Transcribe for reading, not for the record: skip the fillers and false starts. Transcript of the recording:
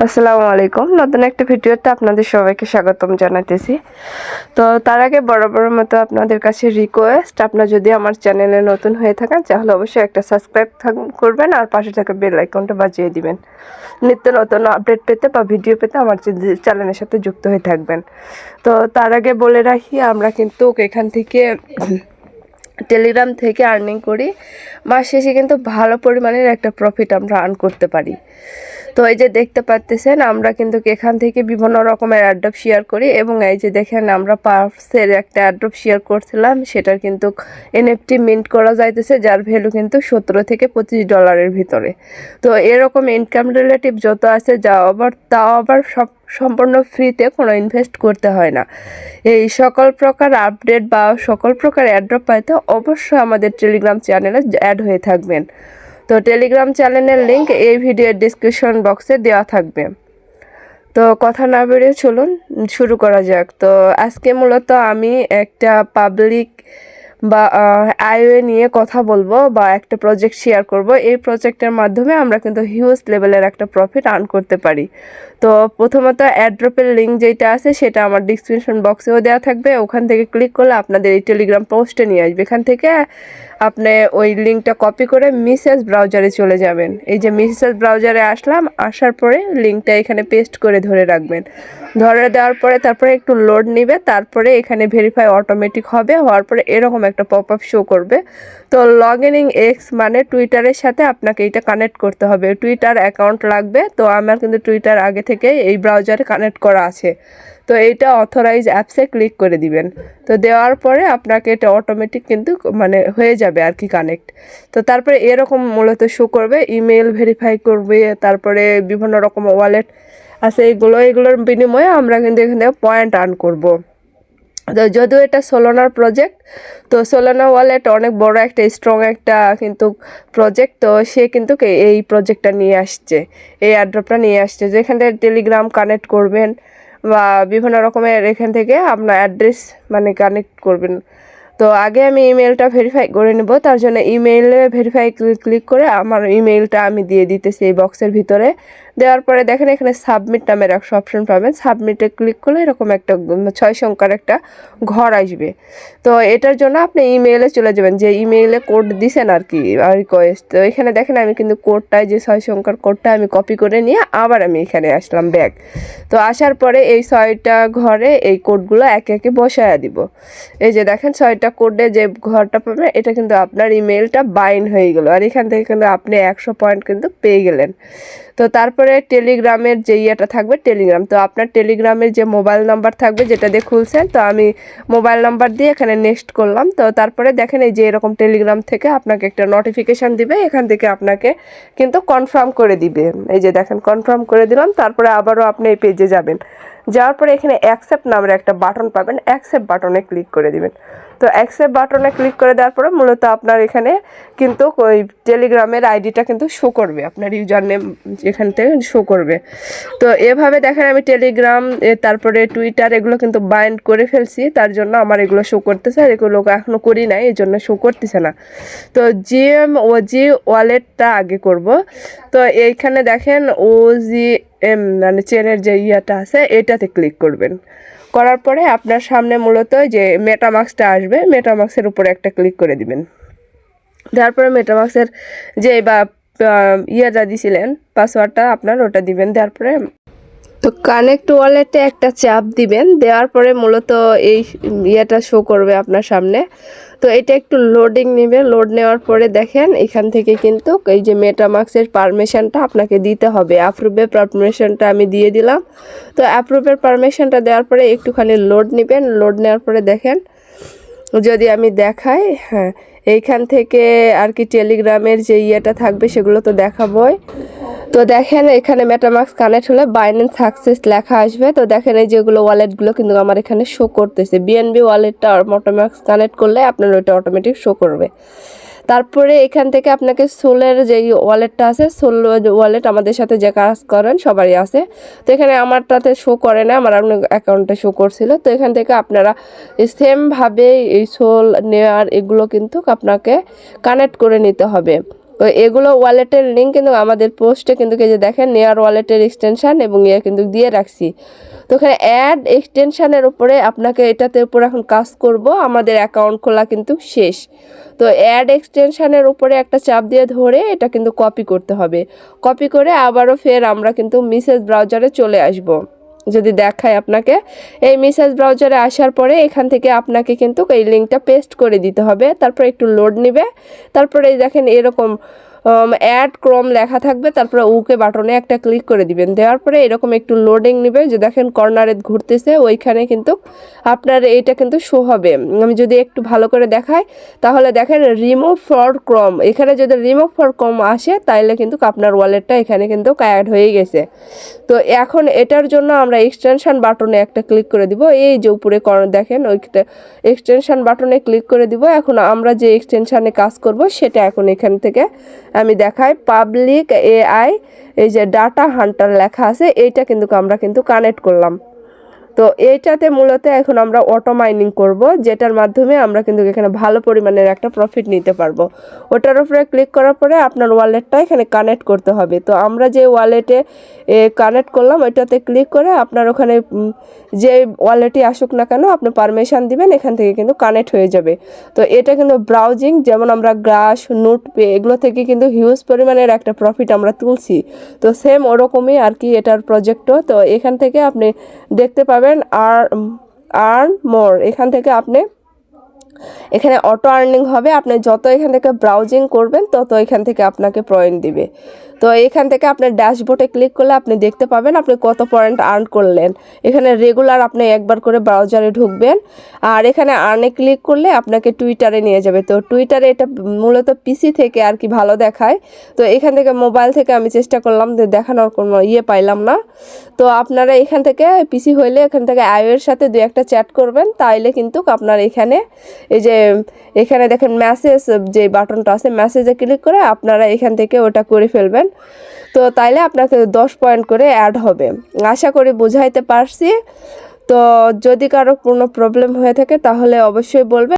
আসসালামু আলাইকুম। নতুন একটা ভিডিওতে আপনাদের সবাইকে স্বাগতম জানাতেছি। তো তার আগে বরাবরের মতো আপনাদের কাছে রিকোয়েস্ট, আপনারা যদি আমার চ্যানেলে নতুন হয়ে থাকেন তাহলে অবশ্যই একটা সাবস্ক্রাইব করবেন আর পাশে থাকা বেল আইকনটা বাজিয়ে দিবেন। নিত্য নতুন আপডেট পেতে বা ভিডিও পেতে আমার চ্যানেলের সাথে যুক্ত হয়ে থাকবেন। তো তার আগে বলে রাখি, আমরা কিন্তু এখান থেকে টেলিগ্রাম থেকে আর্নিং করি। মাস শেষে কিন্তু ভালো পরিমাণের একটা প্রফিট আমরা আর্ন করতে পারি। তো এই যে দেখতে পাচ্ছেন, আমরা কিন্তু এখান থেকে বিভিন্ন রকমের অ্যাড্রপ শেয়ার করি এবং এই যে দেখেন আমরা পার্সের একটা অ্যাড্রপ শেয়ার করছিলাম, সেটার কিন্তু এনএফটি মিন্ট করা যাইতেছে, যার ভ্যালু কিন্তু $17 থেকে $25 ভিতরে। তো এরকম ইনকাম রিলেটিভ যত আছে তাও আবার সব সম্পূর্ণ ফ্রিতে, কোনো ইনভেস্ট করতে হয় না। এই সকল প্রকার আপডেট বা সকল প্রকার অ্যাড্রপ পাইতে অবশ্যই আমাদের টেলিগ্রাম চ্যানেলে অ্যাড হয়ে থাকবেন। তো টেলিগ্রাম চ্যানেলের লিঙ্ক এই ভিডিওর ডিসক্রিপশন বক্সে দেওয়া থাকবে। তো কথা না বেরিয়ে চলুন শুরু করা যাক। তো আজকে মূলত আমি একটা পাবলিক বা আইওয়ে নিয়ে কথা বলবো বা একটা প্রজেক্ট শেয়ার করব। এই প্রজেক্টের মাধ্যমে আমরা কিন্তু হিউজ লেভেলের একটা প্রফিট আর্ন করতে পারি। তো প্রথমত অ্যাড্রপের লিঙ্ক যেটা আছে সেটা আমার ডিসক্রিপশন বক্সেও দেওয়া থাকবে। ওখান থেকে ক্লিক করলে আপনাদের এই টেলিগ্রাম পোস্টে নিয়ে আসবে। এখান থেকে আপনি ওই লিঙ্কটা কপি করে মেসেজ ব্রাউজারে চলে যাবেন। এই যে মেসেজ ব্রাউজারে আসলাম, আসার পরে লিঙ্কটা এখানে পেস্ট করে ধরে রাখবেন। ধরে দেওয়ার পরে তারপরে একটু লোড নেবে, তারপরে এখানে ভেরিফাই অটোমেটিক হবে। হওয়ার পরে এরকম একটা পপ আপ শো করবে। তো লগ ইন এক্স মানে টুইটারের সাথে আপনাকে এটা কানেক্ট করতে হবে, টুইটার অ্যাকাউন্ট লাগবে। তো আমার কিন্তু টুইটার আগে থেকে এই ব্রাউজারে কানেক্ট করা আছে। তো এইটা অথরাইজ অ্যাপসে ক্লিক করে দিবেন। তো দেওয়ার পরে আপনাকে এটা অটোমেটিক কিন্তু মানে হয়ে যাবে আর কি কানেক্ট। তো তারপরে এরকম মূলত শো করবে, ইমেল ভেরিফাই করবে, তারপরে বিভিন্ন রকম ওয়ালেট আছে, এগুলোর বিনিময়ে আমরা কিন্তু এখান থেকে পয়েন্ট আর্ন করব। তো যদিও এটা সোলানার প্রজেক্ট, তো সোলানা ওয়ালেট অনেক বড় একটা স্ট্রং একটা কিন্তু প্রজেক্ট। তো সে কিন্তু এই প্রজেক্টটা নিয়ে আসছে, এই অ্যাড্রপটা নিয়ে আসছে, যেখান থেকে টেলিগ্রাম কানেক্ট করবেন বা বিভিন্ন রকমের এখান থেকে আপনার অ্যাড্রেস মানে কানেক্ট করবেন। তো আগে আমি ইমেলটা ভেরিফাই করে নেব, তার জন্য ইমেইলে ভেরিফাই ক্লিক করে আমার ইমেইলটা আমি দিয়ে দিতেছি এই বক্সের ভিতরে। দেওয়ার পরে দেখেন এখানে সাবমিট নামের একটা অপশন পাবেন, সাবমিটে ক্লিক করলে এরকম একটা 6 সংখ্যার একটা ঘর আসবে। তো এটার জন্য আপনি ইমেইলে চলে যাবেন, যে ইমেইলে কোড দিছেন আর কি রিকোয়েস্ট। তো এখানে দেখেন আমি কিন্তু কোডটায় যে 6 সংখ্যার কোডটা আমি কপি করে নিয়ে আবার আমি এখানে আসলাম ব্যাক। তো আসার পরে এই 6টা ঘরে এই কোডগুলো একে একে বসায়া দিব। এই যে দেখেন 6টা কোডে যে ঘরটা পাবেন, এটা কিন্তু আপনার ইমেইলটা বাইন্ড হয়ে গেল আর এখান থেকে কিন্তু আপনি 100 পয়েন্ট কিন্তু পেয়ে গেলেন। তো তারপরে টেলিগ্রামের যে ইয়েটা থাকবে টেলিগ্রাম, তো আপনার টেলিগ্রামের যে মোবাইল নাম্বার থাকবে যেটা দিয়ে খুলছেন, তো আমি মোবাইল নাম্বার দিয়ে এখানে নেক্সট করলাম। তো তারপরে দেখেন এই যে এরকম টেলিগ্রাম থেকে আপনাকে একটা নোটিফিকেশান দিবে, এখান থেকে আপনাকে কিন্তু কনফার্ম করে দিবে। এই যে দেখেন কনফার্ম করে দিলাম, তারপরে আবারও আপনি এই পেজে যাবেন। যাওয়ার পরে এখানে অ্যাকসেপ্ট নামের একটা বাটন পাবেন, অ্যাকসেপ্ট বাটনে ক্লিক করে দিবেন। তো অ্যাকসেপ্ট বাটনে ক্লিক করে দেওয়ার পরে মূলত আপনার এখানে কিন্তু ওই টেলিগ্রামের আইডিটা কিন্তু শো করবে, আপনার ইউজার নেম এখান থেকে শো করবে। তো এভাবে দেখেন আমি টেলিগ্রাম তারপরে টুইটার এগুলো কিন্তু বাইন্ড করে ফেলছি, তার জন্য আমার এগুলো শো করতেছে, আর এগুলো এখনও করি নাই, এই জন্য শো করতেছে না। তো ওজি ওয়ালেটটা আগে করব। তো এইখানে দেখেন OGM মানে চেনের যে ইয়েটা আছে এটাতে ক্লিক করবেন। করার পরে আপনার সামনে মূলত যে মেটামাক্সটা আসবে, মেটামাক্সের উপরে একটা ক্লিক করে দিবেন। তারপরে মেটামাক্সের যে বা ইয়েটা দিছিলেন পাসওয়ার্ডটা আপনার ওটা দিবেন। তারপরে তো কানেক্ট ওয়ালেটে একটা চাপ দিবেন, দেওয়ার পরে মূলত এই ইয়েটা শো করবে আপনার সামনে। তো এটা একটু লোডিং নেবে, লোড নেওয়ার পরে দেখেন এখান থেকে কিন্তু এই যে মেটামাক্সের পারমিশনটা আপনাকে দিতে হবে। অ্যাপ্রুভের পারমিশনটা আমি দিয়ে দিলাম। তো অ্যাপ্রুভের পারমিশনটা দেওয়ার পরে একটুখানি লোড নেবেন, লোড নেওয়ার পরে দেখেন যদি আমি দেখাই, হ্যাঁ এইখান থেকে আর কি টেলিগ্রামের যে ইয়েটা থাকবে সেগুলো তো দেখাবই। তো দেখেন এখানে মেটামাক্স কানেক্ট হলে বাইন্যান্স সাকসেস লেখা আসবে। তো দেখেন এই যেগুলো ওয়ালেটগুলো কিন্তু আমার এখানে শো করতেছে, বিএনবি ওয়ালেটটা আর মেটামাক্স কানেক্ট করলে আপনার ওইটা অটোমেটিক শো করবে। তারপরে এখান থেকে আপনাকে সোলের যে ওয়ালেটটা আছে, সোল ওয়ালেট আমাদের সাথে যে কাজ করেন সবারই আছে। তো এখানে আমারটাতে শো করে না, আমার অ্যাকাউন্টে শো করছিল। তো এখান থেকে আপনারা সেমভাবে এই সোল নেওয়ার এগুলো কিন্তু আপনাকে কানেক্ট করে নিতে হবে। তো এগুলো ওয়ালেটের লিঙ্ক কিন্তু আমাদের পোস্টে কিন্তু এই যে দেখেন নেয়ার ওয়ালেটের এক্সটেনশন এবং ইয়ে কিন্তু দিয়ে রাখছি। তো এখানে অ্যাড এক্সটেনশনের উপরে আপনাকে এটাতে উপরে এখন কাজ করব, আমাদের অ্যাকাউন্ট খোলা কিন্তু শেষ। তো অ্যাড এক্সটেনশনের উপরে একটা চাপ দিয়ে ধরে এটা কিন্তু কপি করতে হবে। কপি করে আবারও ফের আমরা কিন্তু মেসেজ ব্রাউজারে চলে আসব। যদি দেখায় আপনাকে, এই মেসেজ ব্রাউজারে আসার পরে এখান থেকে আপনাকে কিন্তু এই লিঙ্কটা পেস্ট করে দিতে হবে। তারপর একটু লোড নেবে, তারপরে এই দেখেন এরকম অ্যাড ক্রোম লেখা থাকবে, তারপরে ওকে বাটনে একটা ক্লিক করে দিবেন। দেওয়ার পরে এরকম একটু লোডিং নেবে, যে দেখেন কর্নারে ঘুরতেছে ওইখানে কিন্তু আপনার এইটা কিন্তু শো হবে। আমি যদি একটু ভালো করে দেখাই তাহলে দেখেন রিমুভ ফর ক্রোম, এখানে যদি রিমুভ ফর ক্রোম আসে তাইলে কিন্তু আপনার ওয়ালেটটা এখানে কিন্তু অ্যাড হয়ে গেছে। তো এখন এটার জন্য আমরা এক্সটেনশন বাটনে একটা ক্লিক করে দিব, এই যে উপরে দেখেন ওইটা এক্সটেনশন বাটনে ক্লিক করে দিব। এখন আমরা যে এক্সটেনশনে কাজ করব সেটা এখন এখান থেকে আমি দেখাই। পাবলিক এআই, এই যে ডাটা হান্টার লেখা আছে, এইটা কিন্তু আমরা কিন্তু কানেক্ট করলাম। তো এইটাতে মূলত এখন আমরা অটো মাইনিং করব, যেটার মাধ্যমে আমরা কিন্তু এখানে ভালো পরিমাণের একটা প্রফিট নিতে পারবো। ওটার উপরে ক্লিক করার পরে আপনার ওয়ালেটটা এখানে কানেক্ট করতে হবে। তো আমরা যে ওয়ালেটে কানেক্ট করলাম ওইটাতে ক্লিক করে আপনার ওখানে যে ওয়ালেটই আসুক না কেন আপনি পারমিশন দিবেন, এখান থেকে কিন্তু কানেক্ট হয়ে যাবে। তো এটা কিন্তু ব্রাউজিং, যেমন আমরা গ্রাস, নোটপে এগুলো থেকে কিন্তু হিউজ পরিমাণের একটা প্রফিট আমরা তুলছি। তো সেম ওরকমই আর কি এটার প্রজেক্টও। তো এখান থেকে আপনি দেখতে পাবেন আর্ন মোর, এখান থেকে আপনি এখানে অটো আর্নিং হবে। আপনি যত এখান থেকে ব্রাউজিং করবেন তত এখান থেকে আপনাকে পয়েন্ট দিবে। তো এখান থেকে আপনার ড্যাশবোর্ডে ক্লিক করলে আপনি দেখতে পাবেন আপনি কত পয়েন্ট আর্ন করলেন। এখানে রেগুলার আপনি একবার করে ব্রাউজারে ঢুকবেন, আর এখানে আর্নে ক্লিক করলে আপনাকে টুইটারে নিয়ে যাবে। তো টুইটারে এটা মূলত পিসি থেকে আর কি ভালো দেখায়। তো এখান থেকে মোবাইল থেকে আমি চেষ্টা করলাম যে দেখানোর কোনো পাইলাম না। তো আপনারা এখান থেকে পিসি হইলে এখান থেকে আইওর সাথে দুই একটা চ্যাট করবেন, তাইলে কিন্তু আপনার এখানে এই যে এখানে দেখেন মেসেজ যে বাটনটা আছে, মেসেজে ক্লিক করে আপনারা এখান থেকে ওটা করে ফেলবেন। তো তাইলে আপনাকে 10 পয়েন্ট করে অ্যাড হবে। আশা করি বুঝাইতে পারছি। তো যদি কারো কোনো প্রবলেম হয়ে থাকে তাহলে অবশ্যই বলবেন।